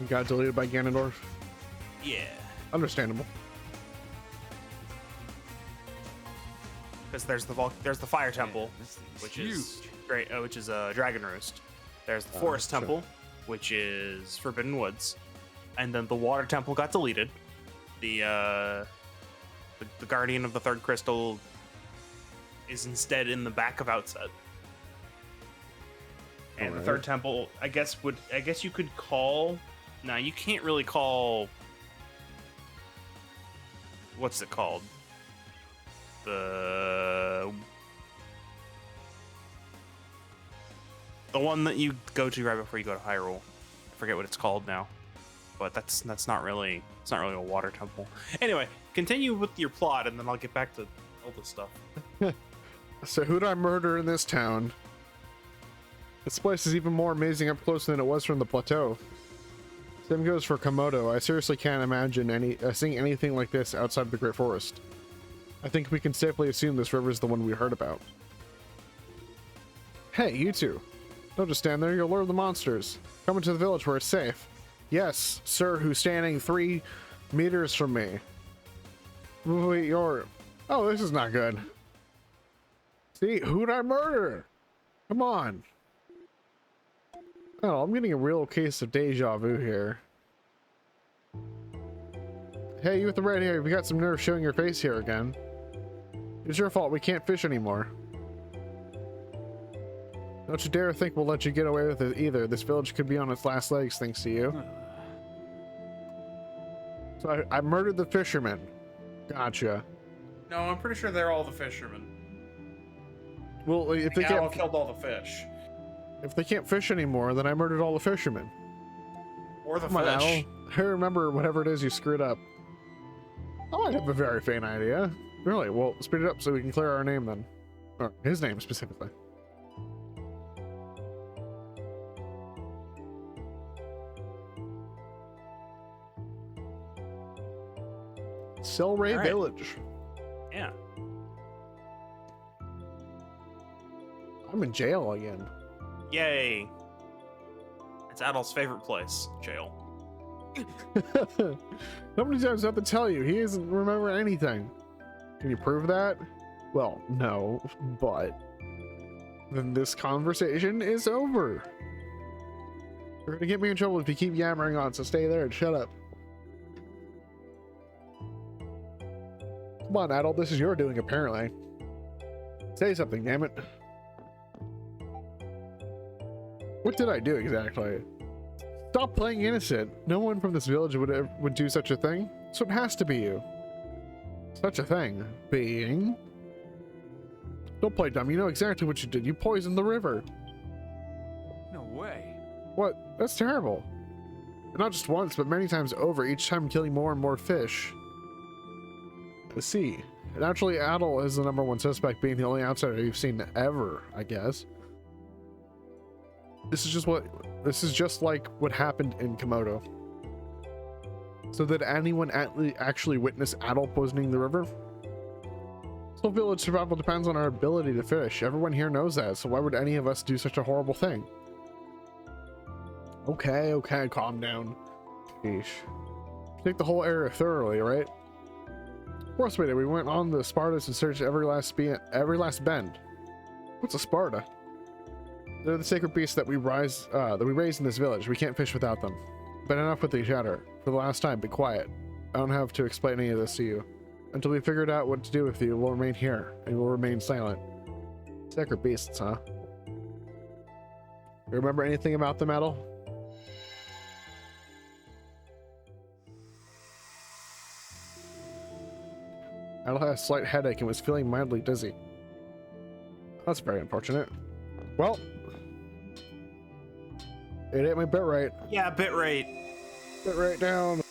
Got deleted by Ganondorf. Yeah, Understandable. because there's the fire temple, which is great, which is a dragon roost. There's the forest sure. temple, which is Forbidden Woods, and then the water temple got deleted. The guardian of the third crystal is instead in the back of Outset. And the third temple, I guess you could call. No, you can't really call. What's it called? The one that you go to right before you go to Hyrule. I forget what it's called now, but that's not really a water temple. Anyway, continue with your plot, and then I'll get back to all this stuff. So who'd I murder in this town? This place is even more amazing up close than it was from the plateau. Same goes for Komodo. I seriously can't imagine seeing anything like this outside of the Great Forest. I think we can safely assume this river is the one we heard about. Hey, you two. Don't just stand there, you'll lure the monsters. Come into the village where it's safe. Yes, sir, who's standing 3 meters from me. Wait, you're... Oh, this is not good. See, who'd I murder? Come on. Oh, I'm getting a real case of deja vu here. Hey, you with the red hair, you got some nerve showing your face here again. It's your fault, we can't fish anymore. Don't you dare think we'll let you get away with it either. This village could be on its last legs thanks to you. So I murdered the fisherman. Gotcha. No, I'm pretty sure they're all the fishermen. Well, if they Owl can't, killed all the fish. if they can't fish anymore, then I murdered all the fishermen. Or the Come on, fish. Owl. I remember whatever it is you screwed up. Oh, I have a very faint idea. Really? Well, speed it up so we can clear our name then. Or his name specifically. Selray All right. Village. Yeah. I'm in jail again. Yay. It's Adolf's favorite place, jail. How many times do I have to tell you? He doesn't remember anything. Can you prove that? Well, no, but then this conversation is over. You're gonna get me in trouble if you keep yammering on, so stay there and shut up. Come on, Adult, this is your doing, apparently. Say something, damn it. What did I do exactly? Stop playing innocent. No one from this village would do such a thing, so it has to be you. Such a thing. Being? Don't play dumb, you know exactly what you did. You poisoned the river. No way. What? That's terrible. And not just once, but many times over, each time killing more and more fish. I see. Naturally, Adol is the #1 suspect, being the only outsider you've seen ever, I guess. This is just like what happened in Komodo. So did anyone actually witness Adol poisoning the river? This whole village survival depends on our ability to fish. Everyone here knows that, so why would any of us do such a horrible thing? Okay, calm down. Sheesh. Take the whole area thoroughly, right? Of course we did. We went on the Spartas and searched every last bend. What's a Sparta? They're the sacred beasts that we raise in this village. We can't fish without them. But enough with the chatter. For the last time, be quiet. I don't have to explain any of this to you. Until we figured out what to do with you, we'll remain here, and we'll remain silent. Sacred beasts, huh? You remember anything about them, Adol? Adol had a slight headache and was feeling mildly dizzy. That's very unfortunate. Well, it ain't my bit rate. Yeah, bitrate. Bit rate down.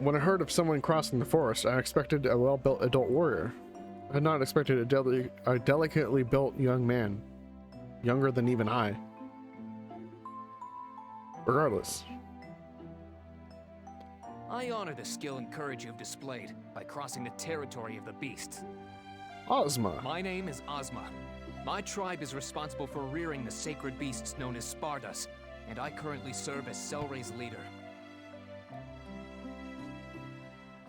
When I heard of someone crossing the forest, I expected a well-built adult warrior. I had not expected a delicately built young man, younger than even I. Regardless. I honor the skill and courage you've displayed by crossing the territory of the beasts. Ozma. My name is Ozma. My tribe is responsible for rearing the sacred beasts known as Spardas, and I currently serve as Selray's leader.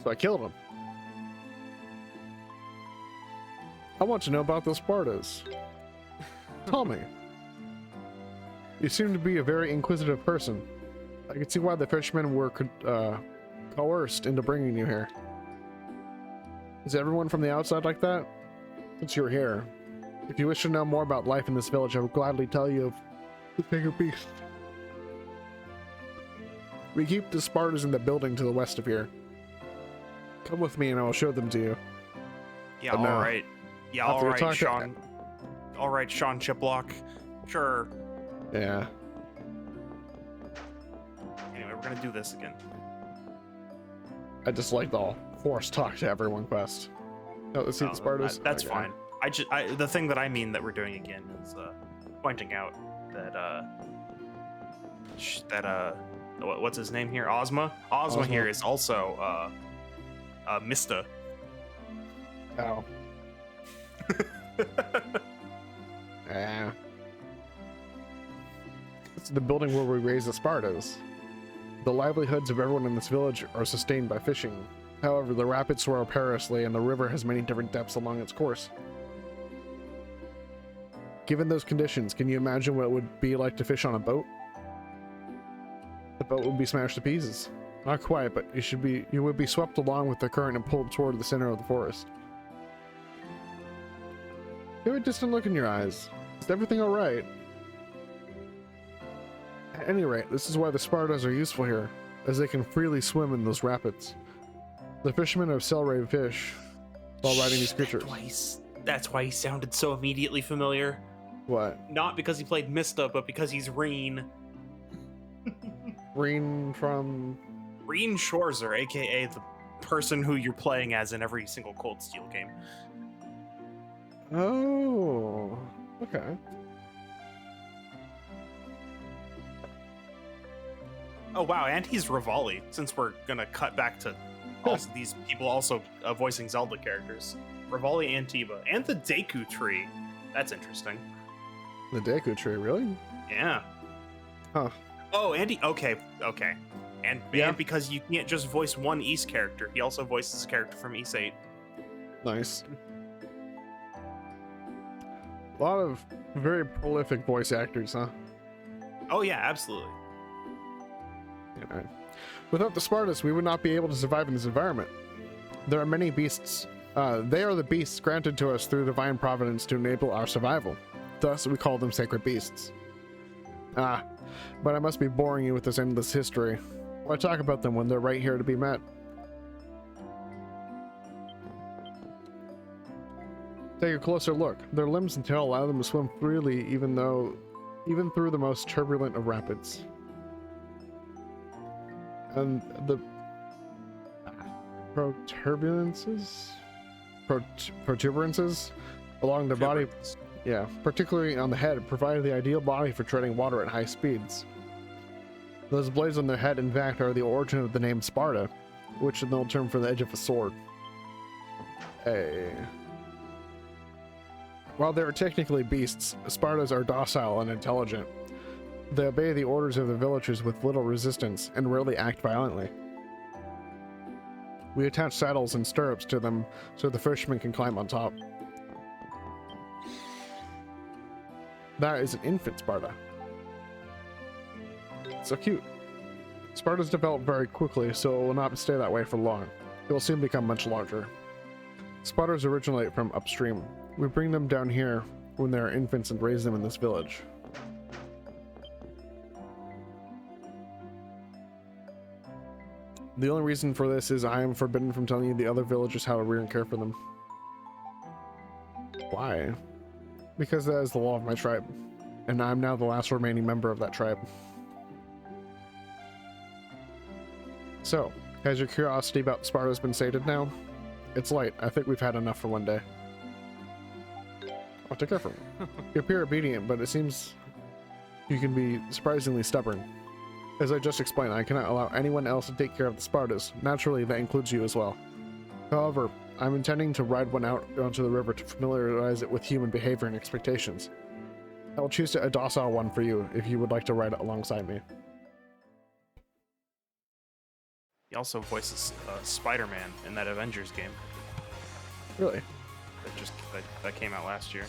So I killed him. I want to know about the Spartas. Tell me. You seem to be a very inquisitive person. I can see why the fishermen were coerced into bringing you here. Is everyone from the outside like that? Since you're here, if you wish to know more about life in this village, I would gladly tell you of the bigger beast. We keep the Spartas in the building to the west of here. Come with me and I will show them to you. Yeah, But no. all right. Yeah, After all we right, talk to- Sean. All right, Sean Chiplock. Sure. Yeah. Anyway, we're gonna do this again. I just like the forced talk to everyone quest. No, let's see the Spartas. That's Okay. fine. The thing that I mean that we're doing again is pointing out that what's his name here? Ozma. Ozma here is also Mista. Oh. Yeah. It's the building where we raise the Spartas. The livelihoods of everyone in this village are sustained by fishing. However, the rapids swirl perilously and the river has many different depths along its course. Given those conditions, can you imagine what it would be like to fish on a boat? The boat would be smashed to pieces. Not quite, but you would be swept along with the current and pulled toward the center of the forest. You have a distant look in your eyes. Is everything alright? At any rate, this is why the Spartas are useful here, as they can freely swim in those rapids. The fishermen of Selray fish while riding these creatures. That's why he sounded so immediately familiar. What? Not because he played Mista, but because he's Reen. Green from... Reen Schwarzer, aka the person who you're playing as in every single Cold Steel game. Oh, okay. Oh wow, and he's Rivali, since we're gonna cut back to also these people also voicing Zelda characters. Rivali and Tiba. And the Deku tree. That's interesting. The Deku tree, really? Yeah. Huh. Oh, Andy. Okay. And Yeah. because you can't just voice one East character, he also voices a character from East 8. Nice. A lot of very prolific voice actors, huh? Oh yeah, absolutely. Yeah. Without the Spartas, we would not be able to survive in this environment. There are many beasts. They are the beasts granted to us through divine providence to enable our survival. Thus, we call them sacred beasts. But I must be boring you with this endless history. Why talk about them when they're right here to be met? Take a closer look. Their limbs and tail allow them to swim freely even through the most turbulent of rapids. And the protuberances along the body, yeah, particularly on the head, provide the ideal body for treading water at high speeds. Those blades on their head, in fact, are the origin of the name Sparta, which is an old term for the edge of a sword. Hey. While they are technically beasts, Spartas are docile and intelligent. They obey the orders of the villagers with little resistance and rarely act violently. We attach saddles and stirrups to them so the fishermen can climb on top. That is an infant Sparta. So cute. Spartas develop very quickly, so it will not stay that way for long. It will soon become much larger. Spartas originate from upstream. We bring them down here when they are infants and raise them in this village. The only reason for this is I am forbidden from telling you the other villagers how to rear and care for them. Why? Because that is the law of my tribe, and I'm now the last remaining member of that tribe. So, has your curiosity about Sparta's been sated now? It's late. I think we've had enough for one day. Oh, take care from me. You appear obedient, but it seems you can be surprisingly stubborn. As I just explained, I cannot allow anyone else to take care of the Spartas. Naturally, that includes you as well. However, I'm intending to ride one out onto the river to familiarize it with human behavior and expectations. I will choose a docile one for you if you would like to ride alongside me. He also voices Spider-Man in that Avengers game Really? that came out last year.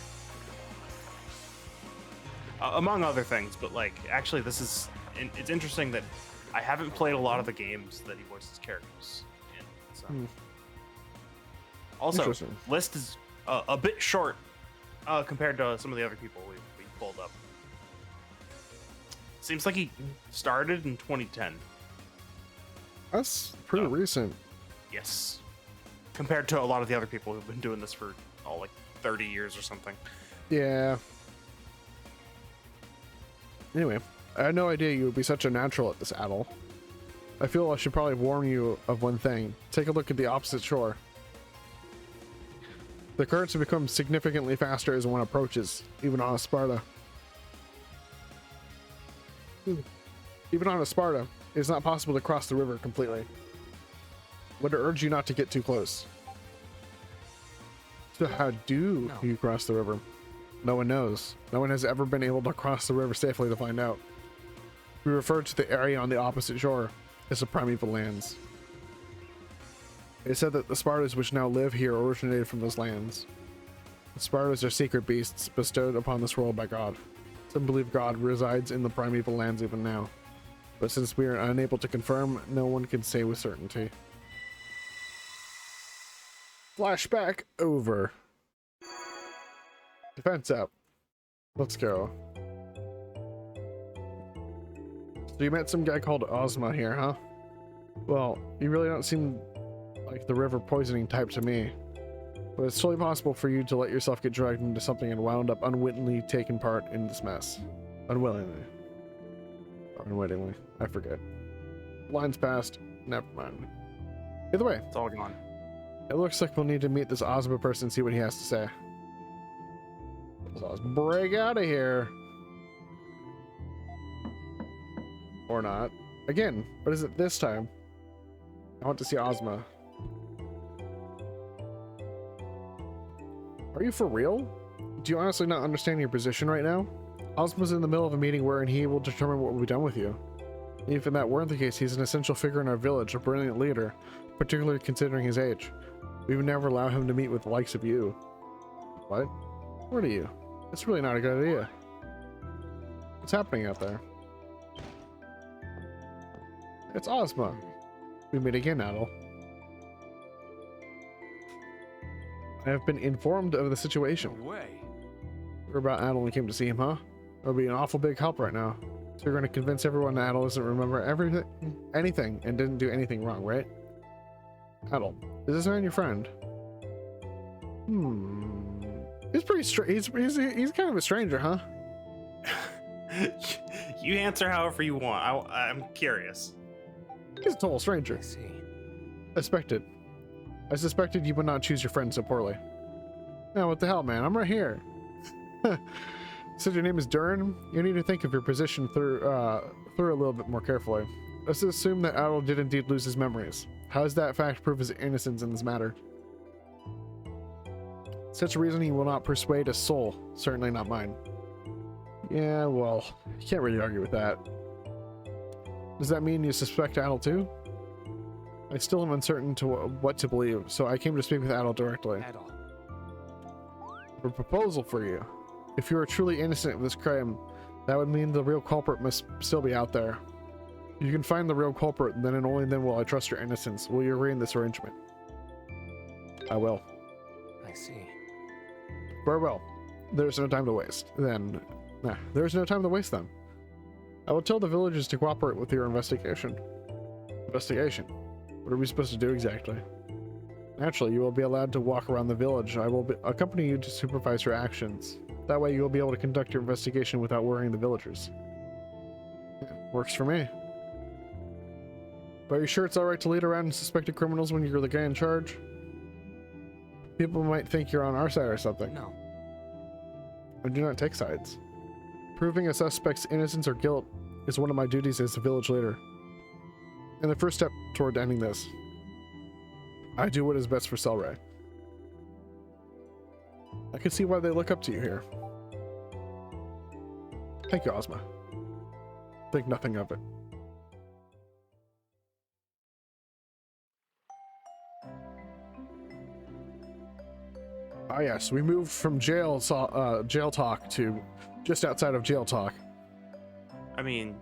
Among other things, but like actually it's interesting that I haven't played a lot of the games that he voices characters in. So. Also, Interesting. list is a bit short compared to some of the other people we pulled up. Seems like he started in 2010. That's pretty Oh. recent. Yes. Compared to a lot of the other people who've been doing this for like 30 years or something. Yeah. Anyway, I had no idea you would be such a natural at this, Adel. I feel I should probably warn you of one thing. Take a look at the opposite shore. The currents have become significantly faster as one approaches, even on a Sparta. Even on a Sparta, it is not possible to cross the river completely. Would urge you not to get too close. So how do you cross the river? No one knows. No one has ever been able to cross the river safely to find out. We refer to the area on the opposite shore as the primeval lands. It is said that the Spartas which now live here originated from those lands. The Spartas are secret beasts bestowed upon this world by God. Some believe God resides in the primeval lands even now. But since we are unable to confirm, no one can say with certainty. Flashback over. Defense up. Let's go. So you met some guy called Ozma here, huh? Well, you really don't seem like the river poisoning type to me. But it's totally possible for you to let yourself get dragged into something and wound up unwittingly taking part in this mess. Unwillingly. Or unwittingly. I forget. Lines passed. Never mind. Either way, It's all gone. it looks like we'll need to meet this Ozma person and see what he has to say. So let's break out of here. Or not. Again, what is it this time? I want to see Ozma. Are you for real? Do you honestly not understand your position right now? Ozma's in the middle of a meeting wherein he will determine what will be done with you. If that weren't the case, he's an essential figure in our village, a brilliant leader, particularly considering his age. We would never allow him to meet with the likes of you. What? What are you? That's really not a good idea. What's happening out there? It's Ozma. We meet again, Adel. I have been informed of the situation. No way. We're about Adel and came to see him, huh? It'll be an awful big help right now. So you're going to convince everyone that Adel doesn't remember anything, and didn't do anything wrong, right? Adel, is this man your friend? He's pretty he's kind of a stranger, huh? You answer however you want. I'm curious. He's a total stranger. I see. I suspected you would not choose your friend so poorly. Now, what the hell, man? I'm right here. Said your name is Durin? You need to think of your position through a little bit more carefully. Let's assume that Adel did indeed lose his memories. How does that fact prove his innocence in this matter? Such a reasoning will not persuade a soul, certainly not mine. Yeah, well, you can't really argue with that. Does that mean you suspect Adel too? I still am uncertain to what to believe, so I came to speak with Adel directly. Adel. A proposal for you. If you are truly innocent of this crime, that would mean the real culprit must still be out there. If you can find the real culprit, then and only then will I trust your innocence. Will you agree in this arrangement? I will. I see. Very well. There's no time to waste. There's no time to waste then. I will tell the villagers to cooperate with your investigation. Investigation? What are we supposed to do exactly? Naturally, you will be allowed to walk around the village. I will accompany you to supervise your actions. That way you will be able to conduct your investigation without worrying the villagers. Yeah, works for me. But are you sure it's alright to lead around suspected criminals when you're the guy in charge? People might think you're on our side or something. No. I do not take sides. Proving a suspect's innocence or guilt is one of my duties as the village leader. And the first step toward ending this. I do what is best for Selray. I can see why they look up to you here. Thank you, Ozma. Think nothing of it. Ah yes, we moved from jail talk to just outside of jail talk. I mean,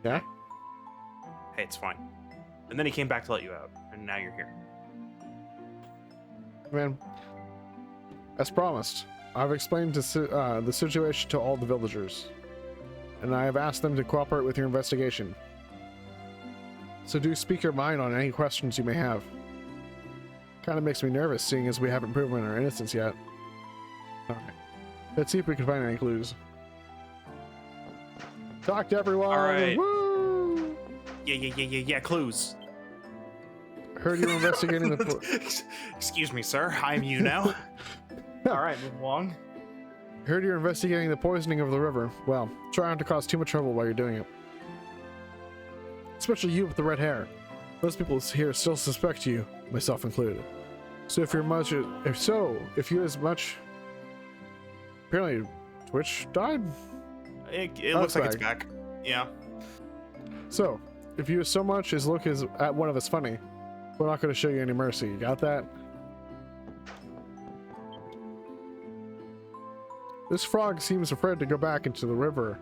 Yeah? hey, it's fine. And then he came back to let you out, and now you're here. Man, as promised, I've explained the situation to all the villagers, and I have asked them to cooperate with your investigation. So do speak your mind on any questions you may have. Kind of makes me nervous, seeing as we haven't proven our innocence yet. Alright, let's see if we can find any clues. Talk to everyone! Alright. Woo! Yeah, clues. Heard you were investigating the... Excuse me, sir. I'm you now. All right, move along. Heard you're investigating the poisoning of the river. Well, try not to cause too much trouble while you're doing it. Especially you with the red hair. Most people here still suspect you, myself included. So if you're as much... Apparently, Twitch died? It looks like it's back. Yeah. So, if you so much as look at one of us funny, we're not going to show you any mercy. You got that? This frog seems afraid to go back into the river.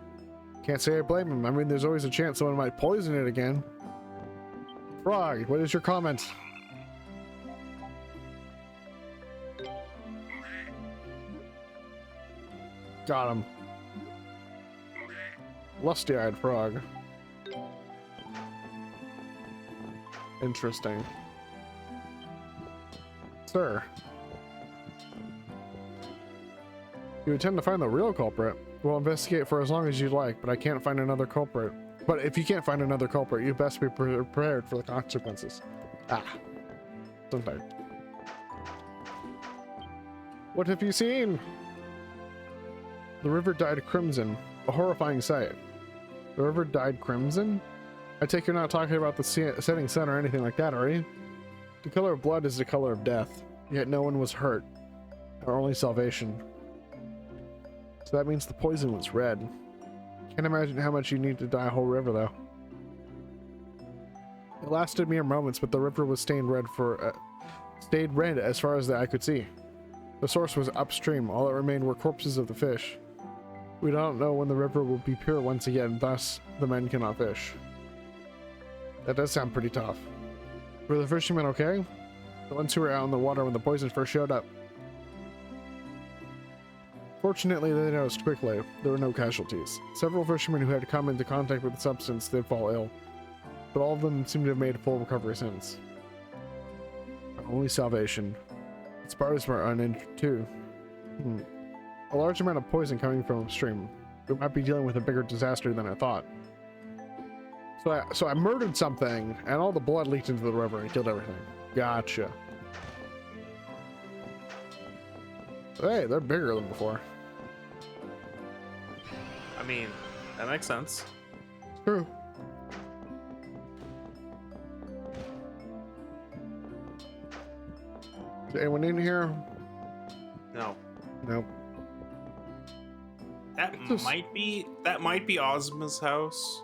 Can't say I blame him. I mean, there's always a chance someone might poison it again. Frog, what is your comment? Got him. Lusty-eyed frog. Interesting. Sir. You intend to find the real culprit? We'll investigate for as long as you'd like, but I can't find another culprit. But if you can't find another culprit, you best be prepared for the consequences. Ah. Sometimes. What have you seen? The river dyed crimson. A horrifying sight. The river dyed crimson? I take you're not talking about the setting sun or anything like that, are you? The color of blood is the color of death, yet no one was hurt. Our only salvation. So that means the poison was red. Can't imagine how much you need to dye a whole river, though. It lasted mere moments, but the river was stained red as far as the eye could see. The source was upstream. All that remained were corpses of the fish. We don't know when the river will be pure once again, thus the men cannot fish. That does sound pretty tough. Were the fishermen okay? The ones who were out in the water when the poison first showed up. Fortunately, they noticed quickly. There were no casualties. Several fishermen who had come into contact with the substance did fall ill, but all of them seem to have made a full recovery since. Our only salvation. The spars were uninjured too. A large amount of poison coming from upstream. We might be dealing with a bigger disaster than I thought. So I murdered something, and all the blood leaked into the river and killed everything. Gotcha. Hey, they're bigger than before. I mean, that makes sense. True. Is anyone in here? No. Nope. That might be Ozma's house.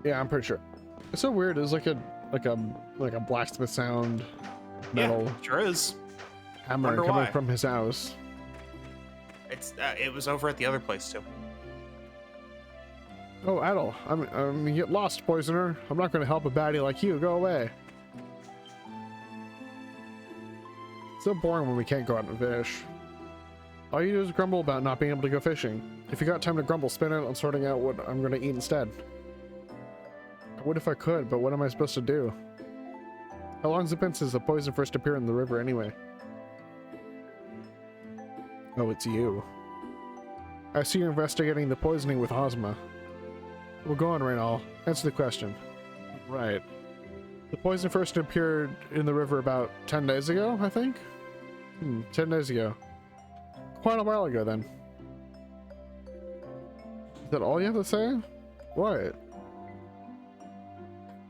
Yeah, I'm pretty sure. It's so weird. It's like a blacksmith sound, metal Yeah, sure is. hammer Wonder coming why. from his house. It was over at the other place too. Oh, Adel, I'm get lost, poisoner. I'm not going to help a baddie like you. Go away. It's so boring when we can't go out and fish. All you do is grumble about not being able to go fishing. If you got time to grumble, spend it on sorting out what I'm going to eat instead. I would if I could, but what am I supposed to do? How long's it been since the poison first appeared in the river anyway? Oh, it's you. I see you're investigating the poisoning with Ozma. Well, go on, Reynal. Answer the question. Right. The poison first appeared in the river about 10 days ago, I think? 10 days ago. Quite a while ago, then. Is that all you have to say? What?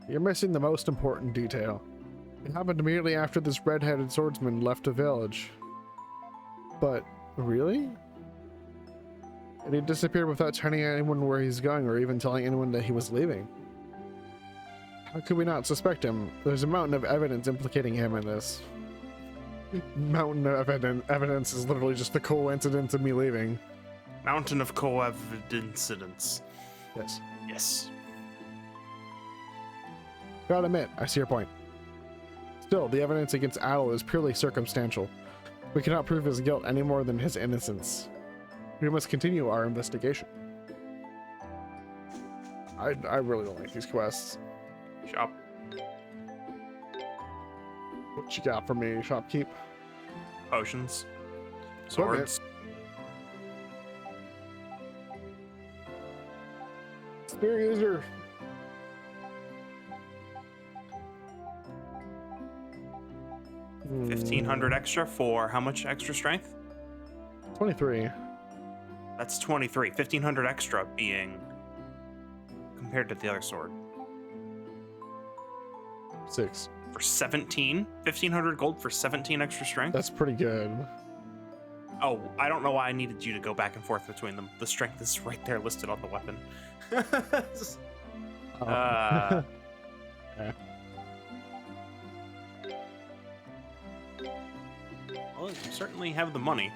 You're missing the most important detail. It happened immediately after this red-headed swordsman left the village. But, really? And he disappeared without telling anyone where he's going or even telling anyone that he was leaving. How could we not suspect him? There's a mountain of evidence implicating him in this. Mountain of evidence is literally just the coincidence of me leaving. Mountain of Coevidencidence. Yes. Yes. Gotta admit, I see your point. Still, the evidence against Adel is purely circumstantial. We cannot prove his guilt any more than his innocence. We must continue our investigation. I really don't like these quests. Shop. What you got for me, shopkeep? Potions. Equipment. Swords. Spear user. Hmm, 1,500 extra for how much extra strength? 23. That's 23. 1,500 extra being compared to the other sword. 6. For 17? 1,500 gold for 17 extra strength? That's pretty good. Oh, I don't know why I needed you to go back and forth between them. The strength is right there listed on the weapon. Oh. Yeah. Well, you certainly have the money.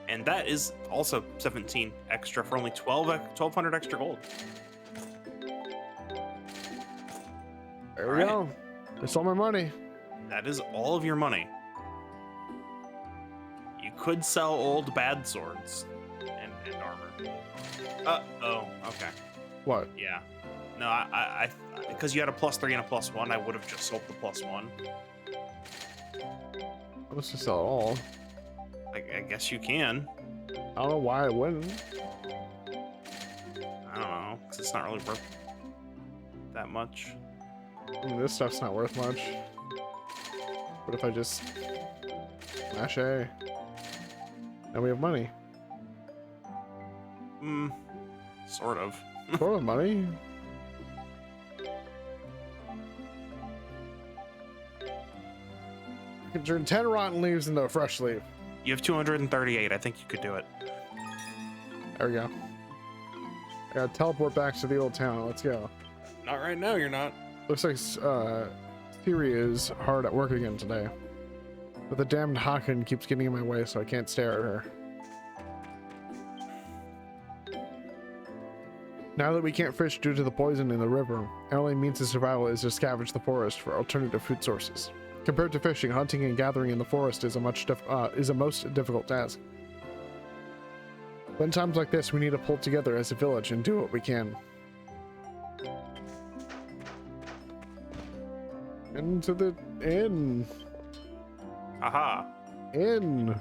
And that is also 17 extra for only 1,200 extra gold. There we Alright. go. It's all my money. That is all of your money. You could sell old bad swords and armor. Oh, okay. What? Yeah. No, I because you had a +3 and a +1, I would have just sold the +1. Let's just sell it all. I guess you can. I don't know why I wouldn't. I don't know, because it's not really worth that much. I mean, this stuff's not worth much. What if I just smash A? And we have money. Sort of. Sort of money. You can turn 10 rotten leaves into a fresh leaf. You have 238. I think you could do it. There we go. I gotta teleport back to the old town. Let's go. Not right now, you're not. Looks like Siri is hard at work again today. But the damned Haken keeps getting in my way, so I can't stare at her. Now that we can't fish due to the poison in the river, our only means of survival is to scavenge the forest for alternative food sources. Compared to fishing, hunting and gathering in the forest is a most difficult task. But in times like this, we need to pull together as a village and do what we can. Into the inn. Aha. Inn.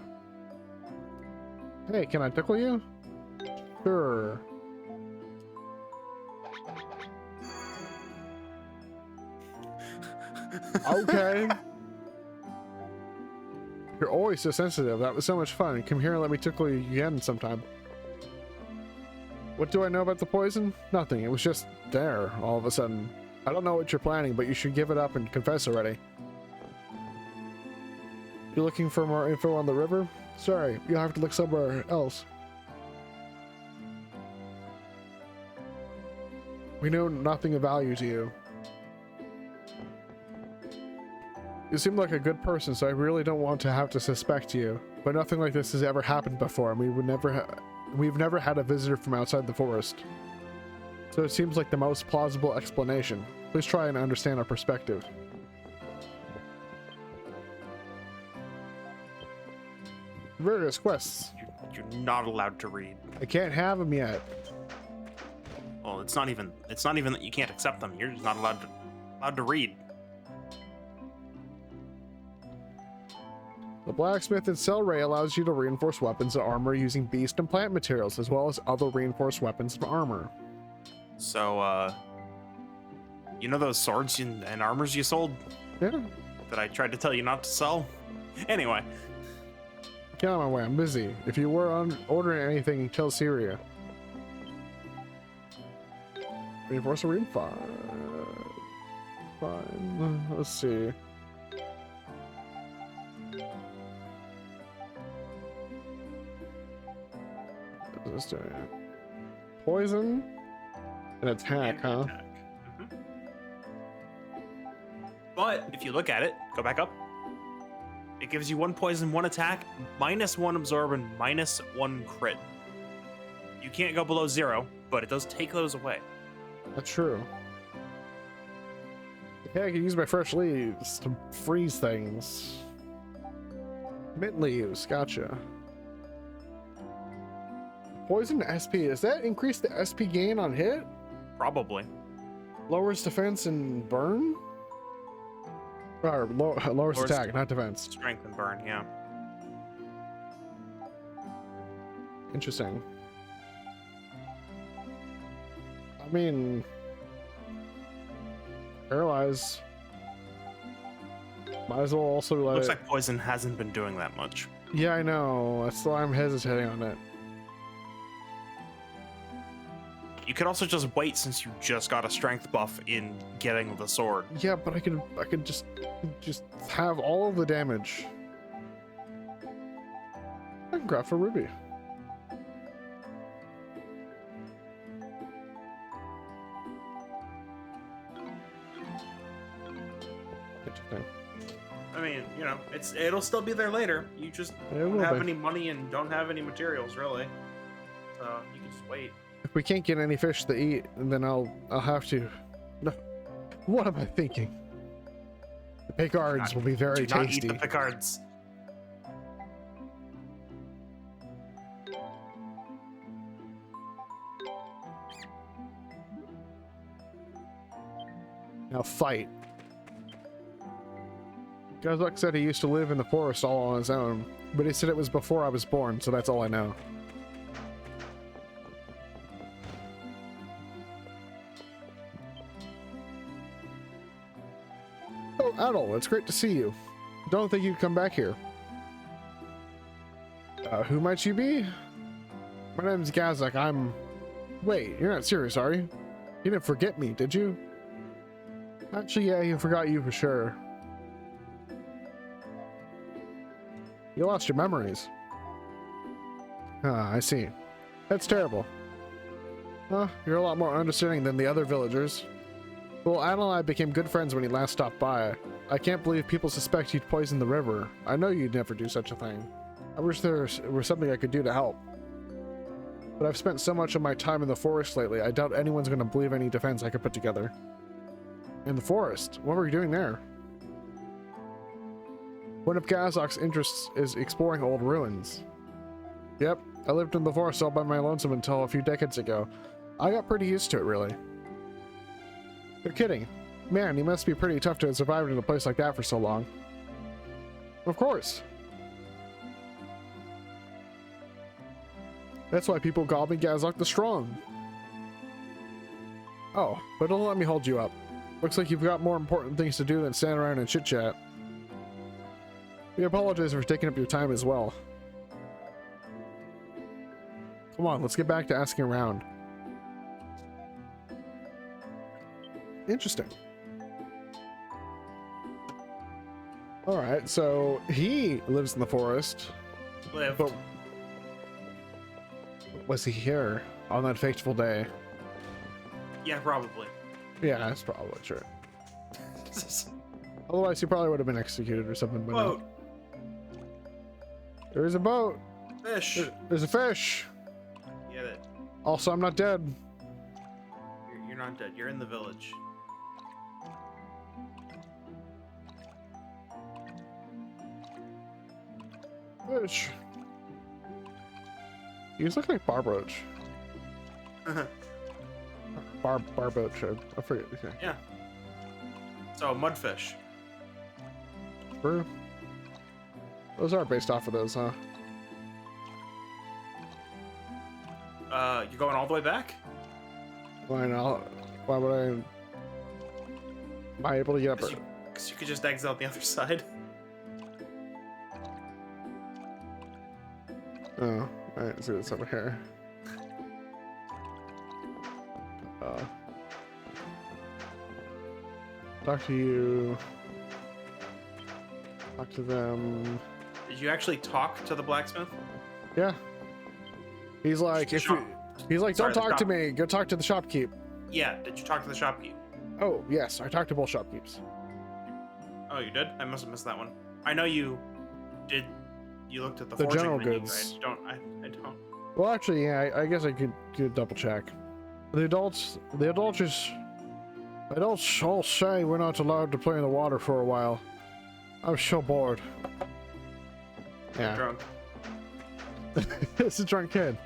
Hey, can I tickle you? Sure. Okay. You're always so sensitive. That was so much fun. Come here and let me tickle you again sometime. What do I know about the poison? Nothing. It was just there all of a sudden. I don't know what you're planning, but you should give it up and confess already. You're looking for more info on the river? Sorry, you'll have to look somewhere else. We know nothing of value to you. You seem like a good person, so I really don't want to have to suspect you. But nothing like this has ever happened before, and we've never had a visitor from outside the forest. So it seems like the most plausible explanation. Please try and understand our perspective. Various quests. You're not allowed to read. I can't have them yet. Well, it's not even that you can't accept them. You're just not allowed to read. The blacksmith in Celray allows you to reinforce weapons and armor using beast and plant materials, as well as other reinforced weapons and armor. So, you know those swords and armors you sold Yeah. that I tried to tell you not to sell? Anyway, Get out of my way, I'm busy. If you were on ordering anything, tell Syria. Reinforce a read? Fine. Fine. Let's see. What is this doing? Poison and attack, huh? Attack. Mhm. But if you look at it, go back up. It gives you 1 poison, 1 attack, -1 absorb, and -1 crit. You can't go below 0, but it does take those away. That's true. Yeah, I can use my fresh leaves to freeze things. Mint leaves, gotcha. Poison SP, does that increase the SP gain on hit? Probably. Lowers defense and burn? Or lowers attack, st- not defense. Strength and burn, yeah. Interesting. I mean, paralyze. Might as well also let Looks it. like poison hasn't been doing that much. Yeah, I know. That's why I'm hesitating on it. You could also just wait since you just got a strength buff in getting the sword. Yeah, but I could just have all of the damage. I can craft a ruby. Interesting. I mean, you know, it'll still be there later. You just It don't will have be. any money and don't have any materials, really. So you can just wait. If we can't get any fish to eat, then I'll have to. No, what am I thinking? The picards will be very Do not tasty. eat the picards. Now fight. Gazok said he used to live in the forest all on his own, but he said it was before I was born, so that's all I know. Oh, Adol, it's great to see you. Don't think you'd come back here. Who might you be? My name's Gazok. Wait, you're not serious, are you? You didn't forget me, did you? Actually, yeah, he forgot you for sure. You lost your memories. Ah, I see. That's terrible. Huh, you're a lot more understanding than the other villagers. Well, Adel and I became good friends when he last stopped by. I can't believe people suspect you'd poison the river. I know you'd never do such a thing. I wish there was something I could do to help. But I've spent so much of my time in the forest lately, I doubt anyone's going to believe any defense I could put together. In the forest? What were you doing there? One of Gazok's interests is exploring old ruins. Yep, I lived in the forest all by my lonesome until a few decades ago. I got pretty used to it, really. You're kidding. Man, you must be pretty tough to have survived in a place like that for so long. Of course. That's why people call me Gazok the Strong. Oh, but don't let me hold you up. Looks like you've got more important things to do than stand around and chit-chat. We apologize for taking up your time as well. Come on, let's get back to asking around. Interesting. Alright, so he lives in the forest. Lived. But was he here on that fateful day? Yeah, probably. Yeah, that's probably true. Otherwise, he probably would have been executed or something. But Boat. there's a boat. Fish. There's a fish. Get it. Also, I'm not dead. You're not dead. You're in the village. Fish. You look like Barboach. Barboach. I forget. Okay. Yeah. So, mudfish. True. Those are based off of those, huh? You're going all the way back? Why not? Why would I? Am I able to get up? Because you could just exit out the other side. Oh, alright, let's see what's over here. Talk to you. Talk to them. Did you actually talk to the blacksmith? Yeah. He's like, The if you, shop- he's like, Sorry, don't the talk to shop- me. Go talk to the shopkeep. Yeah. Did you talk to the shopkeep? Oh yes, I talked to both shopkeeps. Oh, you did? I must have missed that one. I know you did. You looked at the The forging general menu. goods. I don't. Well, actually, yeah, I guess I could double check. The adults all say we're not allowed to play in the water for a while. I'm so bored. Yeah, Drunk. it's a drunk kid.